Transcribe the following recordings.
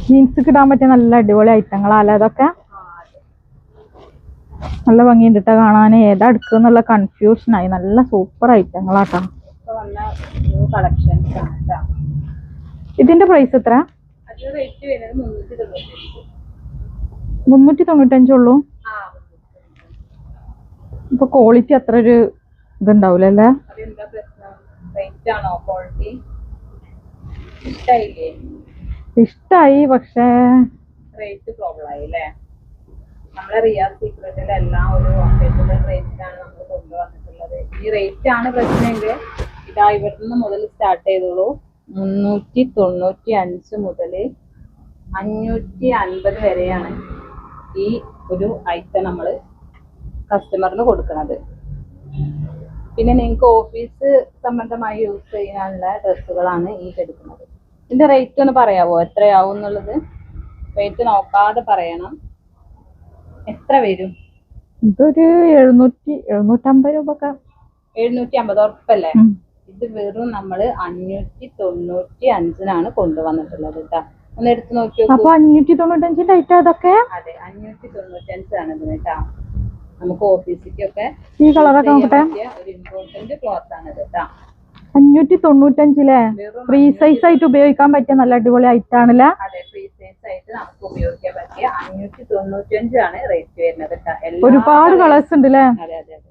Jeans ഇടാൻ പറ്റിയ നല്ല അടിപൊളി ഐറ്റങ്ങളല്ലേ അതൊക്കെ. നല്ല ഭംഗിയുണ്ട് ട്ടോ കാണാൻ. ഏതാ എടുക്കുന്നുള്ള കൺഫ്യൂഷനായി. നല്ല സൂപ്പർ ഐറ്റങ്ങളാട്ടോ. ഇതിന്റെ പ്രൈസ് എത്ര? 395 ഉള്ളൂ. ഇപ്പൊ ക്വാളിറ്റി അത്ര ഒരു ഇതുണ്ടാവൂലല്ലേ? ഇഷ്ടായി, പക്ഷേ റേറ്റ് പ്രോബ്ലം ആയി അല്ലേ? നമ്മളെ റിയാസ് സീക്രട്ടിലെല്ലാം ഒരു അൺബേറ്റബിൾ റേറ്റിലാണ് നമ്മൾ കൊണ്ടുവന്നിട്ടുള്ളത്. ഈ റേറ്റ് ആണ് പ്രശ്നമെങ്കിൽ ഇതാ ഇവിടുന്ന് മുതൽ സ്റ്റാർട്ട് ചെയ്തോളൂ. 395 മുതൽ 550 വരെയാണ് ഈ ഒരു ഐറ്റം നമ്മൾ കസ്റ്റമറിന് കൊടുക്കുന്നത്. പിന്നെ നിങ്ങൾക്ക് ഓഫീസ് സംബന്ധമായി യൂസ് ചെയ്യാനുള്ള ഡ്രസ്സുകളാണ് ഈ എടുക്കുന്നത്. ഇതിന്റെ റേറ്റ് ഒന്ന് പറയാവോ, എത്രയാവും എന്നുള്ളത്? റേറ്റ് നോക്കാതെ പറയണം. എത്ര വരും? ഇതൊരു 750 രൂപ. 750 ഉറപ്പല്ലേ? ഇത് വെറും നമ്മള് 595 കൊണ്ടുവന്നിട്ടുള്ളത് കേട്ടാ. ഒന്ന് എടുത്ത് നോക്കി. അപ്പൊ 595 ഐറ്റം അതൊക്കെ? അതെ, 595 ആണ് ഇത് കേട്ടാ. നമുക്ക് ഓഫീസിലേക്കൊക്കെ ഈ കളറൊക്കെ നോക്കട്ടെ. ഒരു ഇമ്പോർട്ടന്റ് ക്ലോത്ത് ആണ് ഇത് കേട്ടാ. 595 ഫ്രീ സൈസ് ആയിട്ട് ഉപയോഗിക്കാൻ പറ്റിയ നല്ല അടിപൊളി ഐറ്റം ആണല്ലേ? അതെ, ഫ്രീ സൈസ് ആയിട്ട് നമുക്ക് ഉപയോഗിക്കാൻ പറ്റിയ 595 റേറ്റ് വരുന്നത് കേട്ടാ. ഒരുപാട് കളേഴ്സ് ഉണ്ട് അല്ലേ? അതെ അതെ അതെ.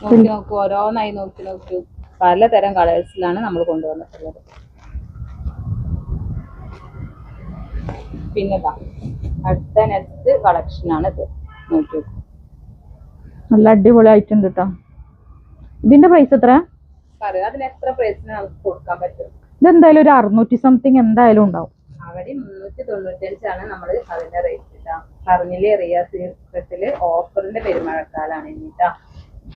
നോക്കി നോക്കൂ, ഓരോന്നായി നോക്കി നോക്കൂ. പലതരം കളേഴ്സിലാണ് നമ്മൾ കൊണ്ടുവന്നിട്ടുള്ളത്. പിന്നെ അടുത്ത നെക്സ്റ്റ് കളക്ഷൻ ആണ് ഇത്. നോക്കി നോക്കൂ, നല്ല അടിപൊളി ആയിട്ടുണ്ട് കേട്ടോ. ഇതിന്റെ പ്രൈസ് എത്ര? പറയാം, അതിന് എത്ര പ്രൈസിന് നമുക്ക് കൊടുക്കാൻ പറ്റും? ഇതെന്തായാലും ഒരു 600 സംതിങ് എന്തായാലും ഉണ്ടാവും. അവിടെ 395 നമ്മൾ അതിന്റെ റേറ്റ്. പറഞ്ഞില്ലേ, റിയാസ് സീക്രട്ടില് ഓഫറിന്റെ പെരുമഴക്കാലാണ് ഇനിട്ടാ.